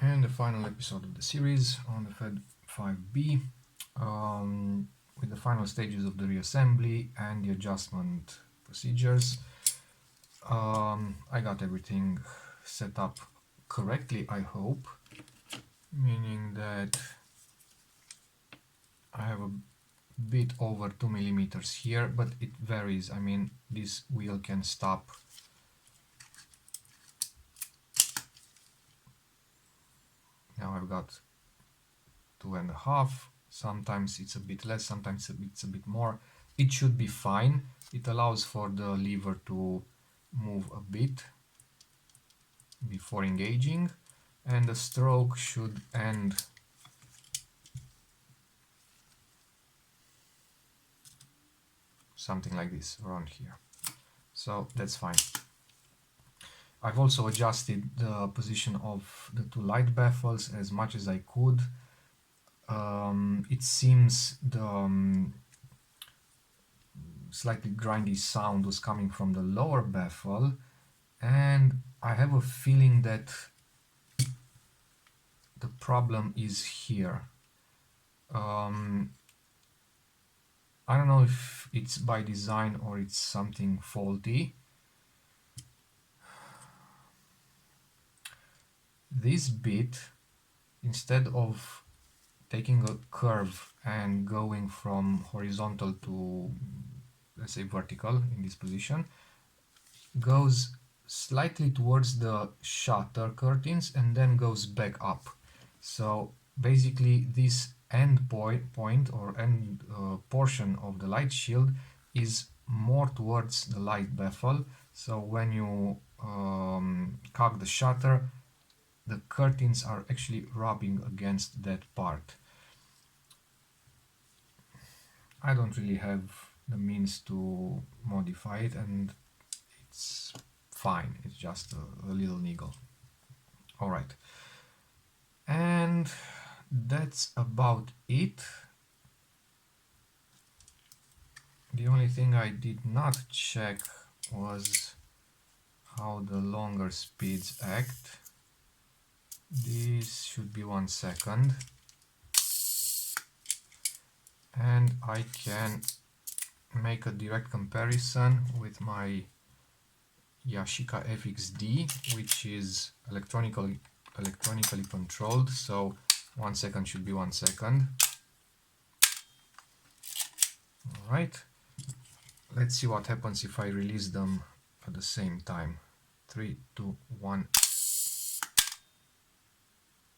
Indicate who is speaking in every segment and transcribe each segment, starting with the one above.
Speaker 1: And the final episode of the series on the FED 5B, with the final stages of the reassembly and the adjustment procedures. I got everything set up correctly, I hope, meaning that I have a bit over 2 millimeters here, but it varies. I mean, this wheel can stop now. I've got 2.5. Sometimes it's a bit less, sometimes it's a bit more. It should be fine. It allows for the lever to move a bit before engaging, and the stroke should end something like this around here, so that's fine. I've also adjusted the position of the two light baffles as much as I could. It seems the slightly grindy sound was coming from the lower baffle, and I have a feeling that the problem is here. I don't know if it's by design or it's something faulty. This bit, instead of taking a curve and going from horizontal to, let's say, vertical in this position, goes slightly towards the shutter curtains and then goes back up. So basically this end point or end portion of the light shield is more towards the light baffle. So when you cock the shutter, the curtains are actually rubbing against that part. I don't really have the means to modify it, and it's fine. It's just a little niggle. All right, and that's about it. The only thing I did not check was how the longer speeds act. This should be 1 second, and I can make a direct comparison with my Yashica FXD, which is electronically controlled, so 1 second should be 1 second. Alright, let's see what happens if I release them at the same time. 3, 2, 1.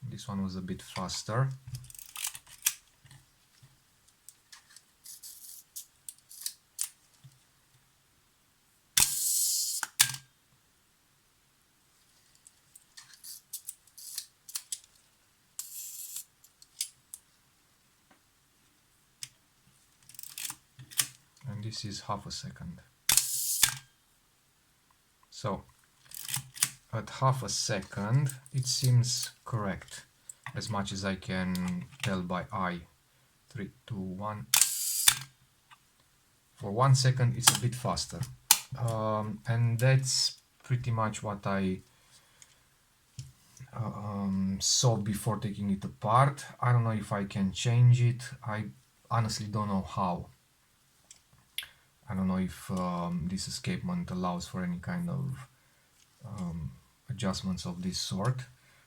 Speaker 1: This one was a bit faster. And this is half a second. So at half a second it seems correct, as much as I can tell by eye. 3, 2, 1. For 1 second it's a bit faster, and that's pretty much what I saw before taking it apart. I don't know if I can change it. I honestly don't know how. I don't know if this escapement allows for any kind of adjustments of this sort.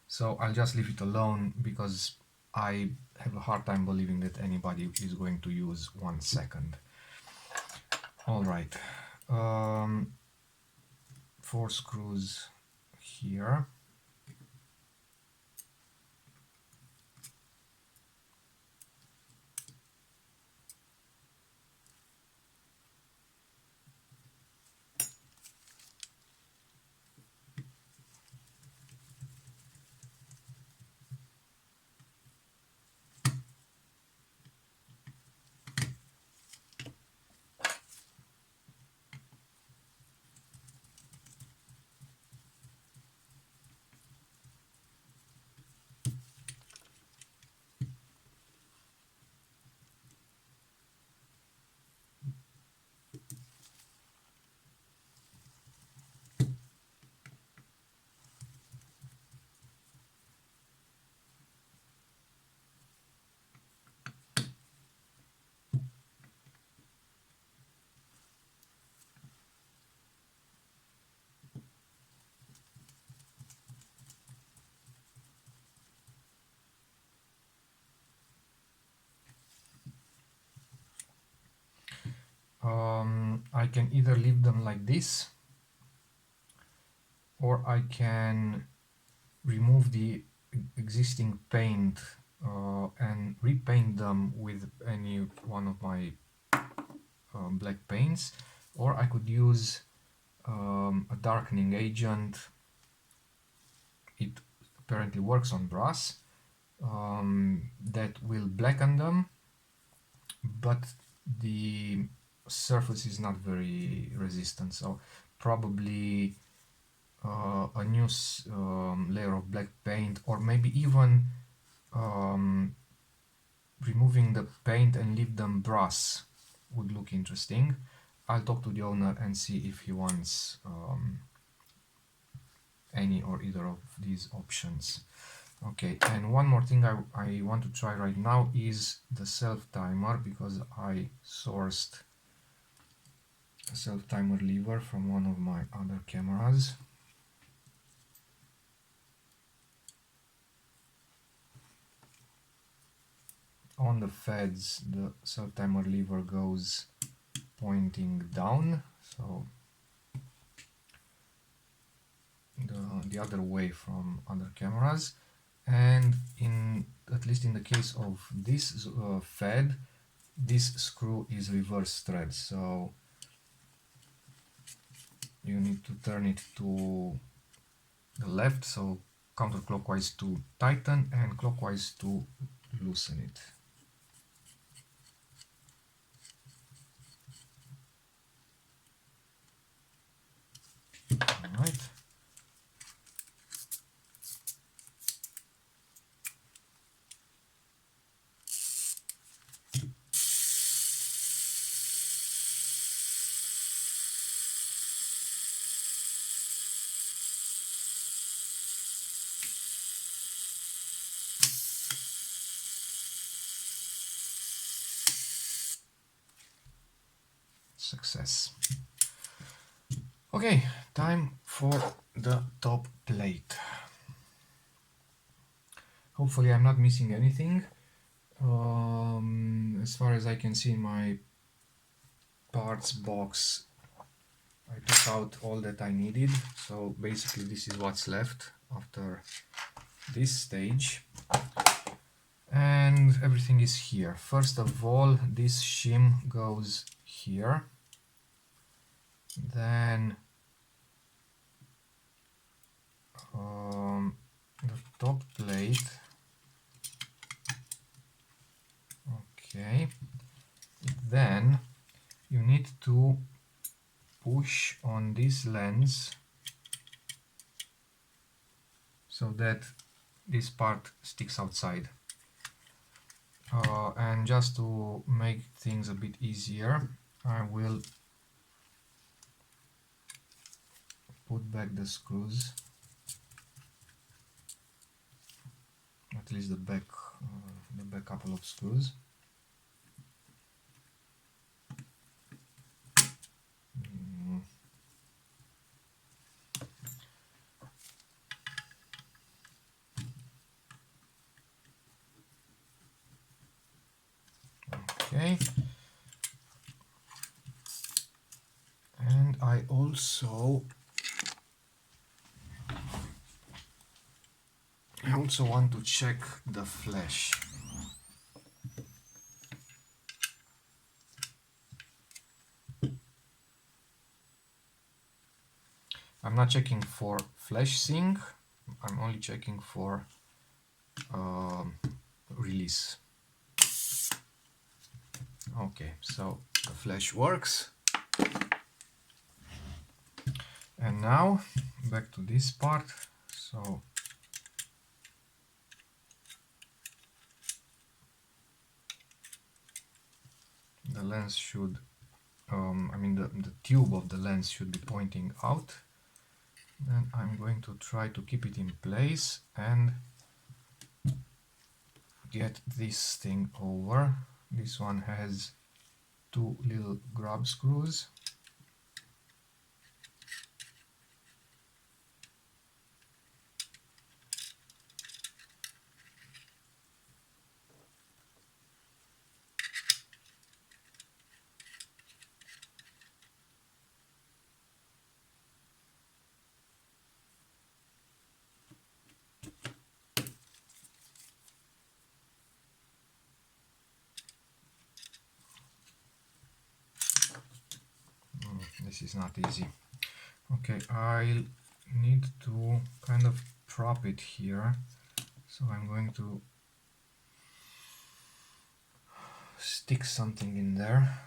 Speaker 1: So I'll just leave it alone, because I have a hard time believing that anybody is going to use 1 second. Alright, 4 screws here. I can either leave them like this, or I can remove the existing paint and repaint them with any one of my black paints, or I could use a darkening agent. It apparently works on brass, that will blacken them, but the surface is not very resistant, so probably a new layer of black paint, or maybe even removing the paint and leave them brass would look interesting. I'll talk to the owner and see if he wants any or either of these options. Okay, and one more thing I want to try right now is the self-timer, because I sourced a self-timer lever from one of my other cameras. On the feds, the self-timer lever goes pointing down, so the other way from other cameras. And at least in the case of this fed, this screw is reverse thread, so you need to turn it to the left, so counterclockwise to tighten and clockwise to loosen it. All right. Success. Okay, time for the top plate. Hopefully I'm not missing anything. As far as I can see in my parts box, I took out all that I needed, so basically this is what's left after this stage, and everything is here. First of all, this shim goes here, then the top plate, okay, then you need to push on this lens so that this part sticks outside. And just to make things a bit easier, I will put back the screws, at least the back couple of screws. Okay, and I also want to check the flash. I'm not checking for flash sync, I'm only checking for release. Okay, so the flash works. And now back to this part. So the lens should, the tube of the lens should be pointing out. Then I'm going to try to keep it in place and get this thing over. This one has two little grub screws. this is not easy. Okay, I'll need to kind of prop it here, so I'm going to stick something in there.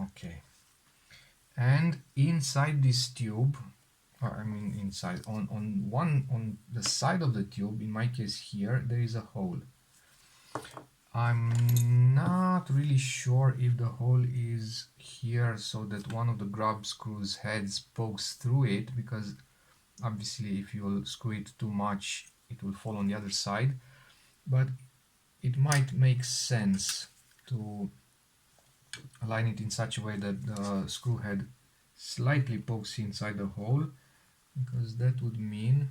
Speaker 1: Okay, and inside this tube, I mean inside, on the side of the tube, in my case here, there is a hole. I'm not really sure if the hole is here so that one of the grub screws heads pokes through it, because obviously if you'll screw it too much it will fall on the other side, but it might make sense to align it in such a way that the screw head slightly pokes inside the hole, because that would mean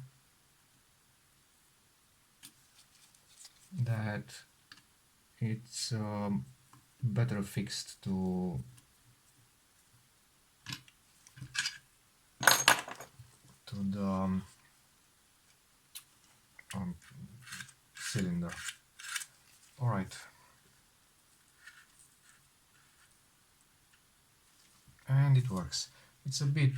Speaker 1: that it's better fixed to the cylinder. Alright, and it works. It's a bit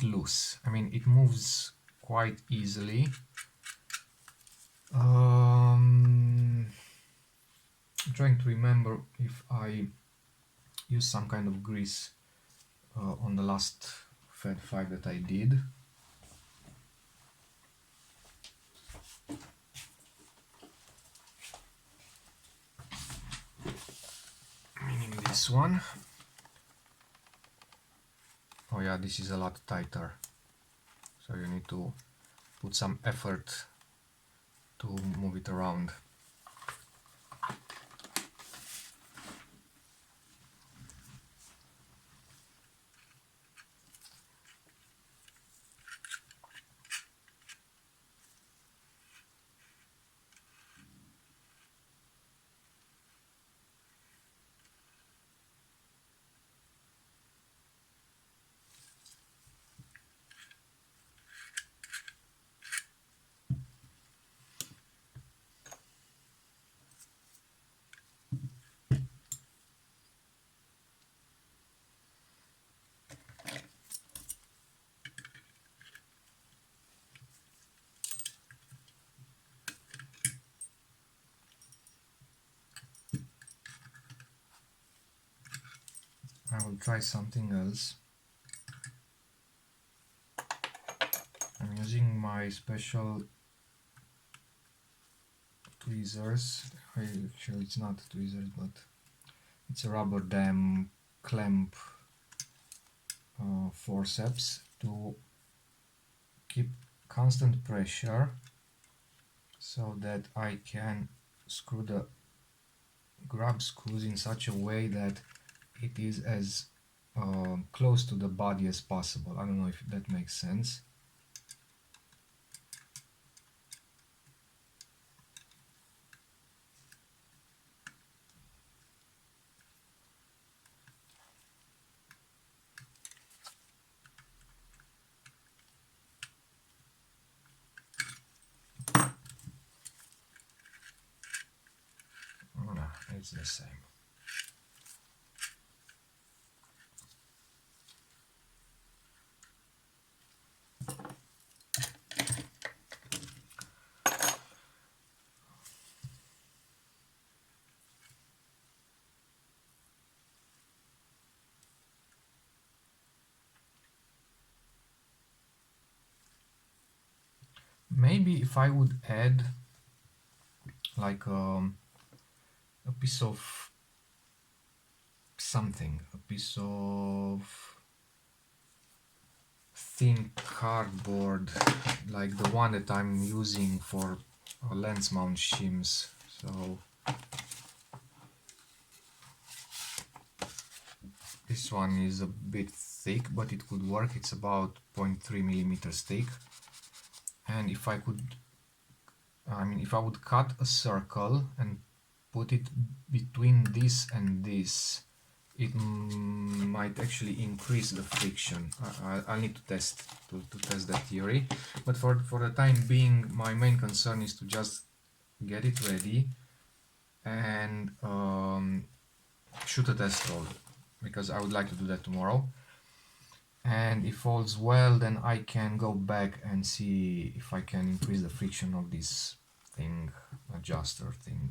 Speaker 1: loose. I mean, it moves quite easily. I'm trying to remember if I used some kind of grease on the last Fed 5 that I did. Meaning this one. Oh yeah, this is a lot tighter. So you need to put some effort to move it around. I will try something else. I'm using my special tweezers. Actually, it's not tweezers, but it's a rubber dam clamp forceps to keep constant pressure so that I can screw the grub screws in such a way that it is as close to the body as possible. I don't know if that makes sense. No, it's the same. Maybe if I would add like a piece of something, a piece of thin cardboard, like the one that I'm using for lens mount shims. So this one is a bit thick, but it could work. It's about 0.3 millimeters thick. And if I could, if I would cut a circle and put it between this and this, it might actually increase the friction. I'll need to test that theory, but for the time being, my main concern is to just get it ready and shoot a test roll, because I would like to do that tomorrow. And if all's well, then I can go back and see if I can increase the friction of this thing, adjuster thing.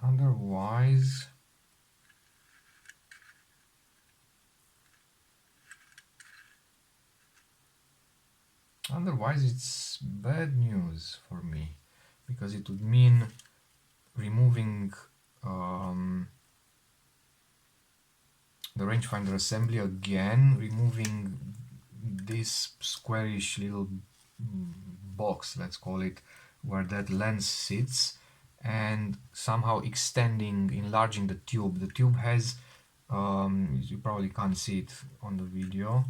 Speaker 1: Otherwise, it's bad news for me, because it would mean removing the rangefinder assembly again, removing this squarish little box, let's call it, where that lens sits, and somehow enlarging the tube. The tube has, you probably can't see it on the video,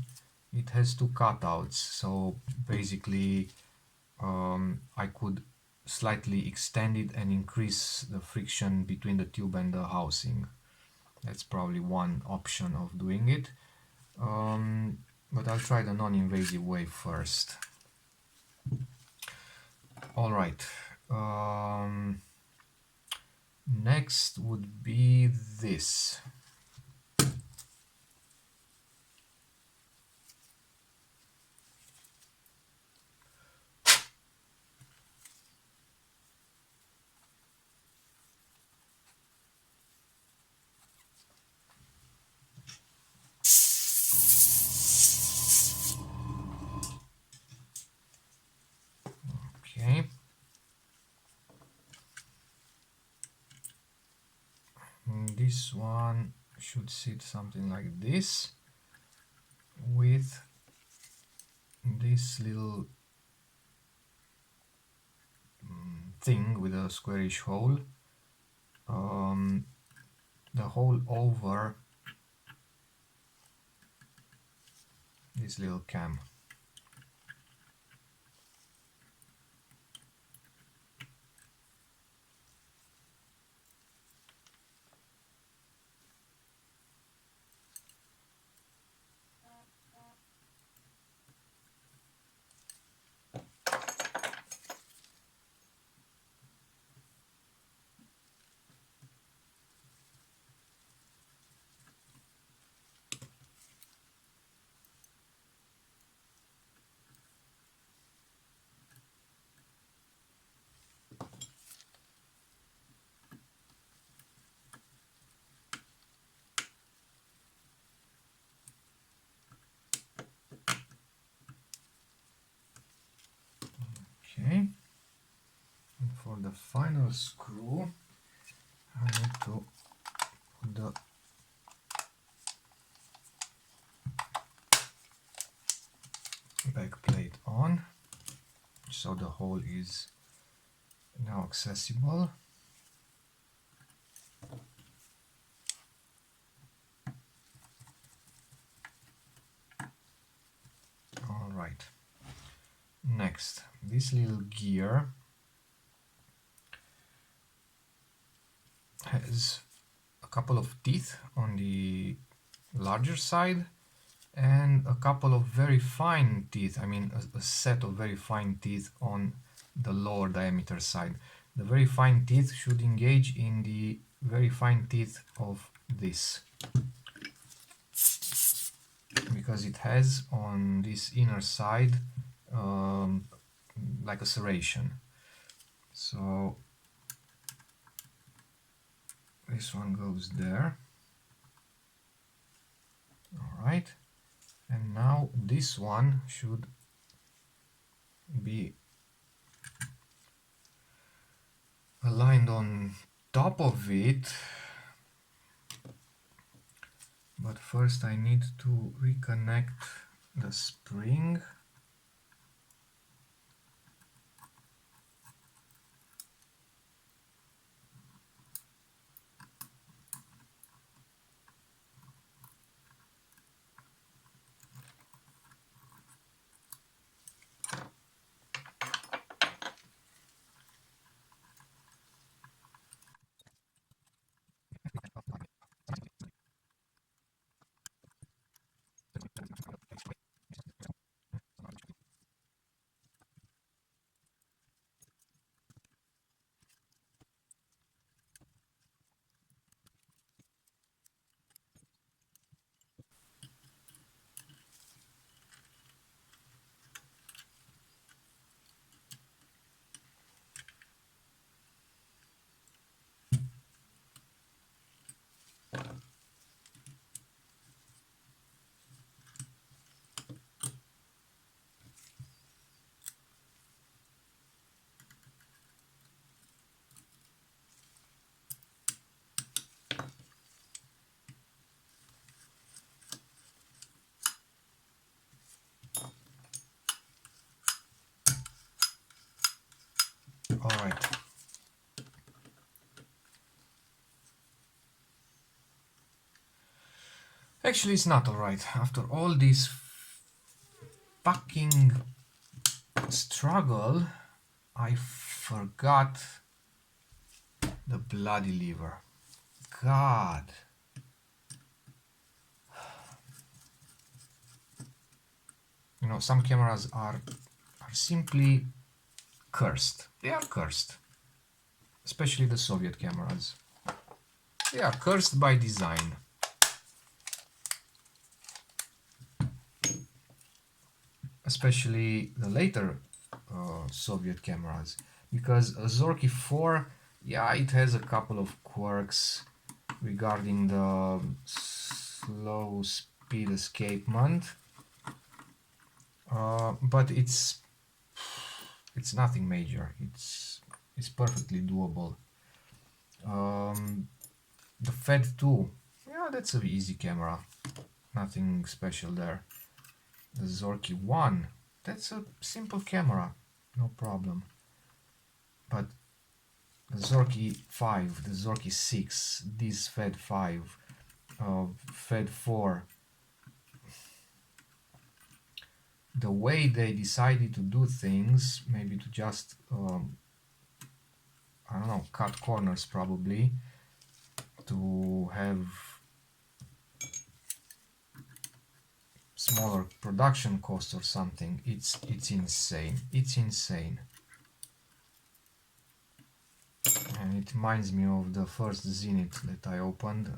Speaker 1: it has two cutouts, so basically I could slightly extend it and increase the friction between the tube and the housing. That's probably one option of doing it, but I'll try the non-invasive way first. All right. Next would be this. Okay. This one should sit something like this, with this little thing with a squarish hole, the hole over this little cam. Okay. And for the final screw, I need to put the back plate on, so the hole is now accessible. All right. Next, this little gear has a couple of teeth on the larger side and a couple of very fine teeth, I mean a set of very fine teeth on the lower diameter side. The very fine teeth should engage in the very fine teeth of this, because it has on this inner side like a serration. So this one goes there. All right, and now this one should be aligned on top of it, but first I need to reconnect the spring. All right. Actually, it's not all right. After all this fucking struggle, I forgot the bloody lever. God. You know, some cameras are simply cursed. They are cursed. Especially the Soviet cameras. They are cursed by design. Especially the later Soviet cameras. Because a Zorky 4, yeah, it has a couple of quirks regarding the slow speed escapement. But it's nothing major. It's perfectly doable. The Fed 2, yeah, that's an easy camera. Nothing special there. The Zorky 1, that's a simple camera, no problem. But the Zorky 5, the Zorky 6, this Fed 5, Fed 4, the way they decided to do things, maybe to just, I don't know, cut corners probably, to have smaller production costs or something. It's insane. It's insane. And it reminds me of the first Zenith that I opened.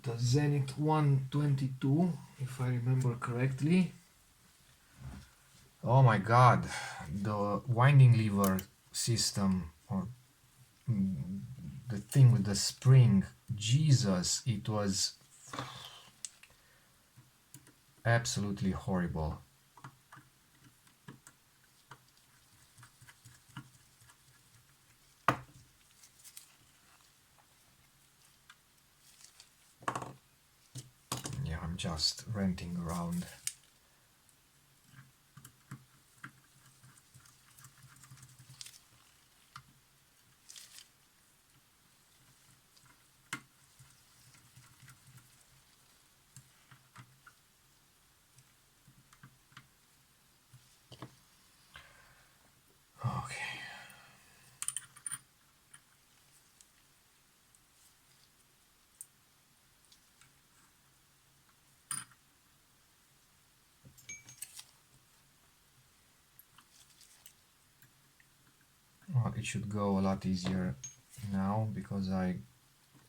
Speaker 1: The Zenith 122, if I remember correctly. Oh my god, the winding lever system, or the thing with the spring, Jesus, it was absolutely horrible. Yeah, I'm just ranting around. Okay. Well, it should go a lot easier now because I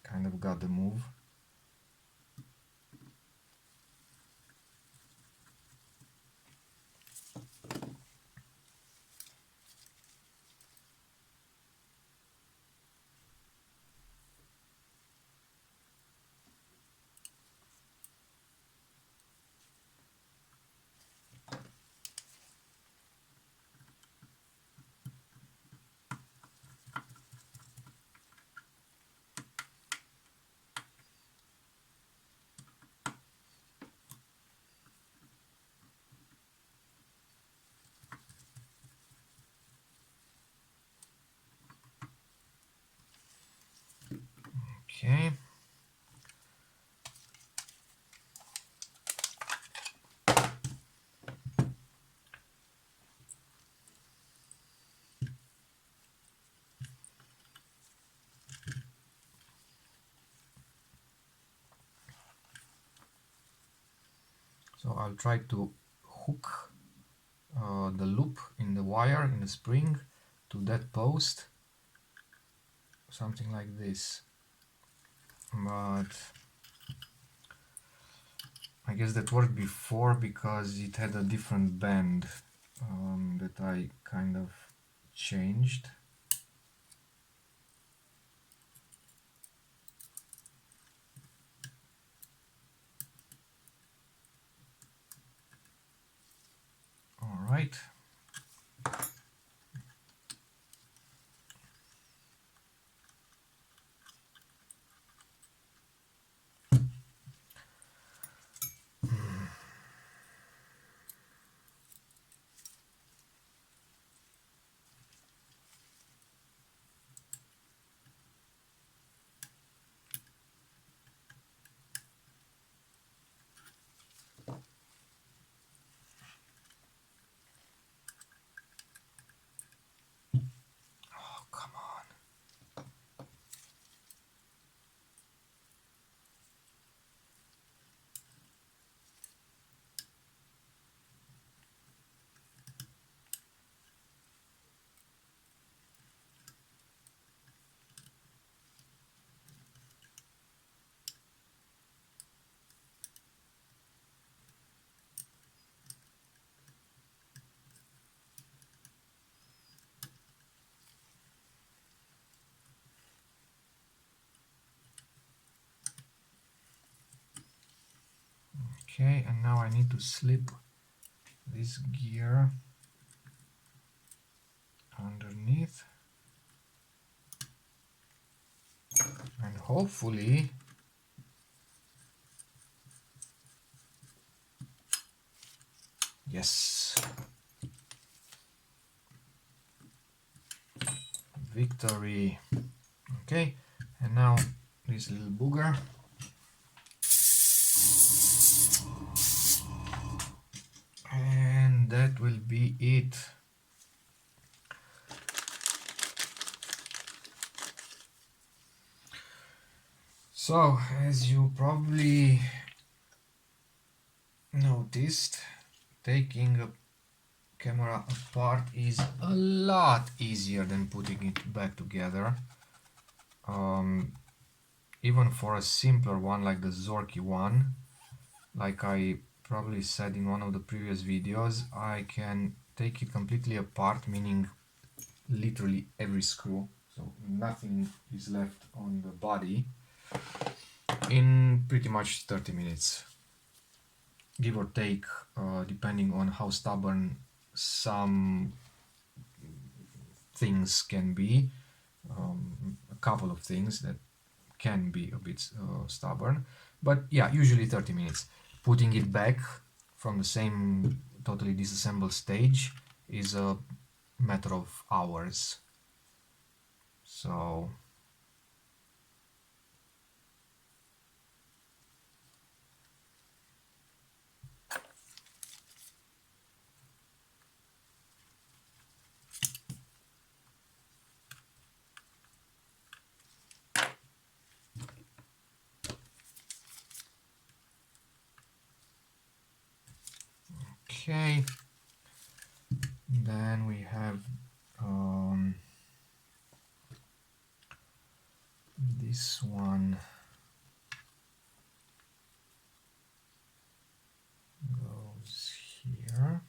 Speaker 1: kind of got the move. Okay. So I'll try to hook the loop in the wire, in the spring, to that post. Something like this. But I guess that worked before because it had a different bend that I kind of changed. All right. Okay, and now I need to slip this gear underneath, and hopefully yes, victory. Okay, and now this little booger, and that will be it. So as you probably noticed, taking a camera apart is a lot easier than putting it back together. Even for a simpler one like the Zorky one, like I probably said in one of the previous videos, I can take it completely apart, meaning literally every screw, so nothing is left on the body, in pretty much 30 minutes, give or take, depending on how stubborn some things can be. A couple of things that can be a bit stubborn, but yeah, usually 30 minutes. Putting it back from the same totally disassembled stage is a matter of hours. So okay, then we have this one goes here.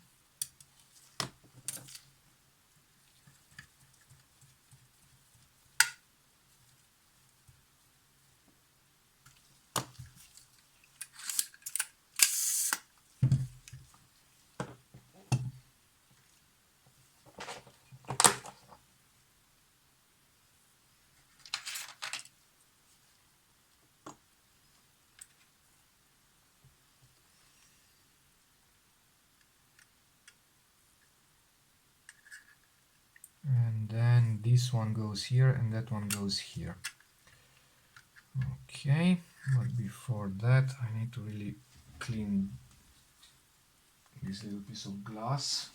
Speaker 1: And then this one goes here and that one goes here. Okay, but before that I need to really clean this little piece of glass.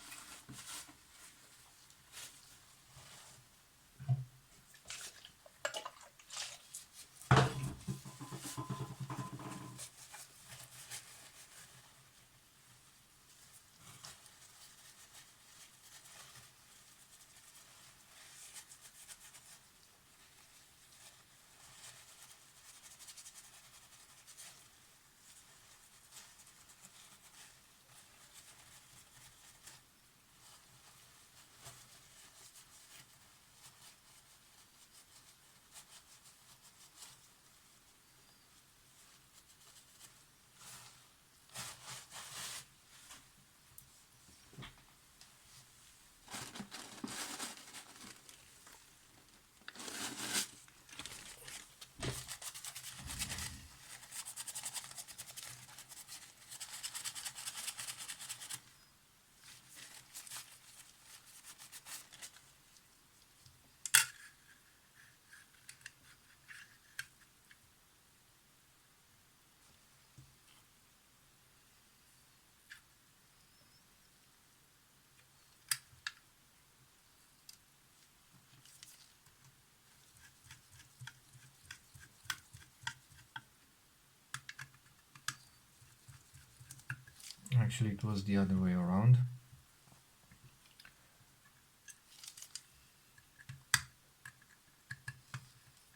Speaker 1: Actually, it was the other way around.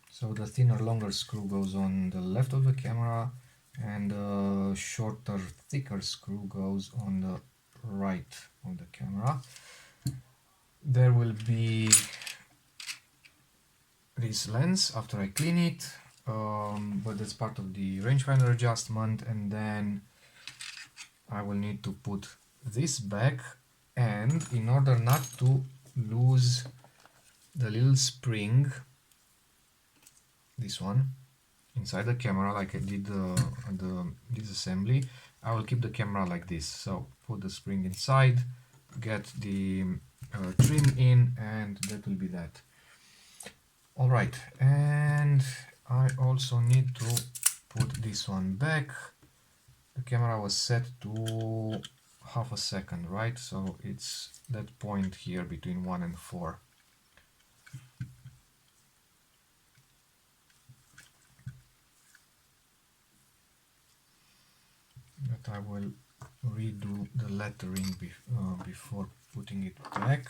Speaker 1: So the thinner, longer screw goes on the left of the camera, and the shorter, thicker screw goes on the right of the camera. There will be this lens after I clean it, but that's part of the rangefinder adjustment. And then I will need to put this back, and in order not to lose the little spring, this one, inside the camera like I did the disassembly, I will keep the camera like this. So put the spring inside, get the trim in, and that will be that. Alright, and I also need to put this one back. The camera was set to half a second, right? So it's that point here between 1 and 4. But I will redo the lettering before putting it back.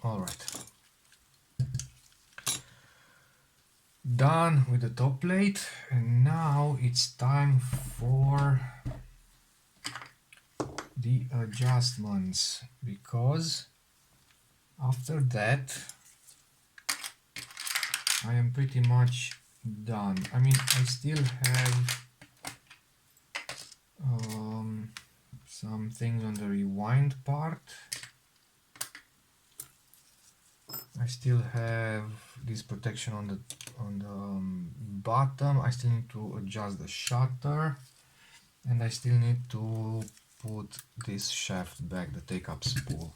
Speaker 1: Alright. Done with the top plate, and now it's time for the adjustments, because after that I am pretty much done. I mean, I still have some things on the rewind part. I still have this protection on the bottom. I still need to adjust the shutter, and I still need to put this shaft back, the take-up spool.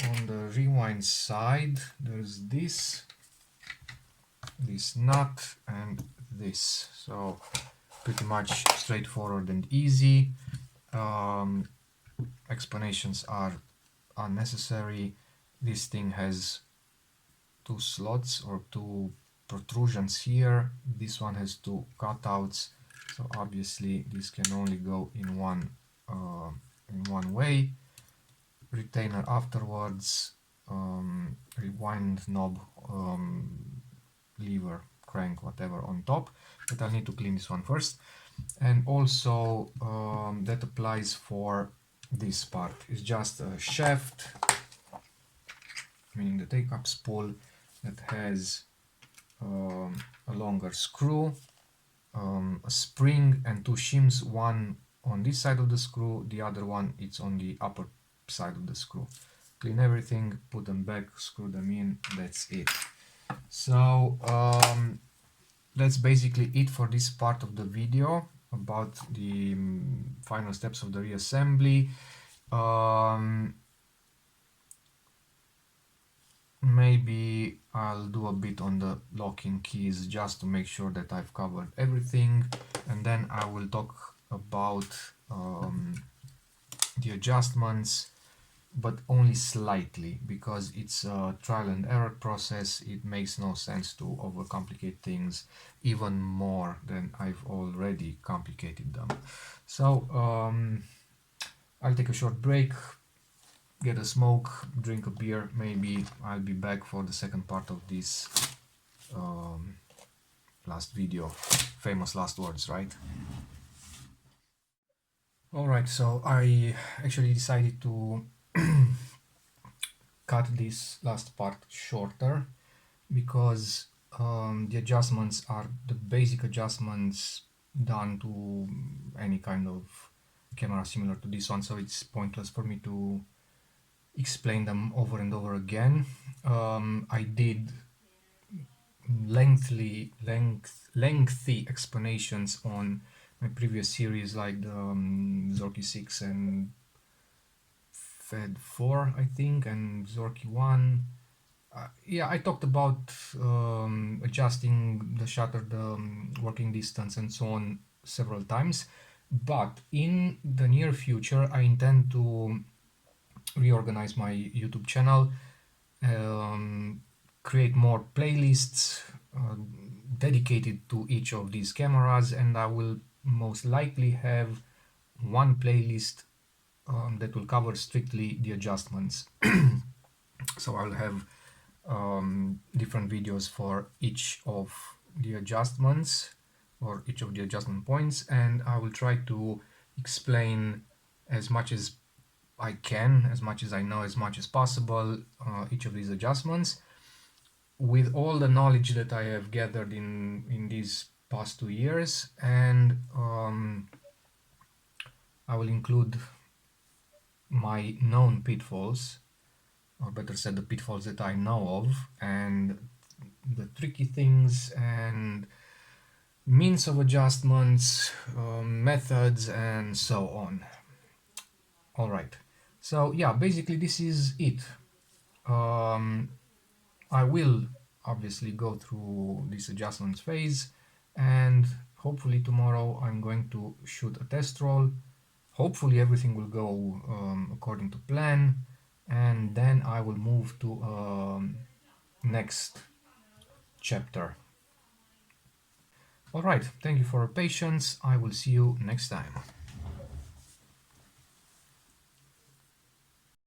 Speaker 1: On the rewind side, there's this nut, and this. So pretty much straightforward and easy. Explanations are unnecessary. This thing has two slots or two protrusions here. This one has two cutouts, so obviously this can only go in one way. Retainer afterwards, rewind knob, lever, crank, whatever on top, but I'll need to clean this one first. And also that applies for this part. It's just a shaft, meaning the take-up spool, that has a longer screw, a spring and two shims, one on this side of the screw, the other one it's on the upper side of the screw. Clean everything, put them back, screw them in, that's it. So that's basically it for this part of the video about the final steps of the reassembly. Maybe I'll do a bit on the locking keys just to make sure that I've covered everything, and then I will talk about the adjustments, but only slightly, because it's a trial and error process. It makes no sense to overcomplicate things even more than I've already complicated them. So I'll take a short break, get a smoke, drink a beer, maybe I'll be back for the second part of this last video. Famous last words, right? Alright, so I actually decided to cut this last part shorter because the adjustments are the basic adjustments done to any kind of camera similar to this one, so it's pointless for me to explain them over and over again. I did lengthy explanations on my previous series, like the Zorky 6 and Fed 4, I think, and Zorky 1. Yeah, I talked about adjusting the shutter, the working distance, and so on several times. But in the near future, I intend to reorganize my YouTube channel, create more playlists dedicated to each of these cameras, and I will most likely have one playlist that will cover strictly the adjustments. So I'll have different videos for each of the adjustments or each of the adjustment points, and I will try to explain as much as I can, as much as I know, as much as possible, each of these adjustments with all the knowledge that I have gathered in these past 2 years, and I will include my known pitfalls, or better said, the pitfalls that I know of, and the tricky things and means of adjustments, methods, and so on. All right. So yeah, basically this is it. I will obviously go through this adjustments phase, and hopefully tomorrow I'm going to shoot a test roll. Hopefully everything will go according to plan, and then I will move to next chapter. All right, thank you for your patience. I will see you next time.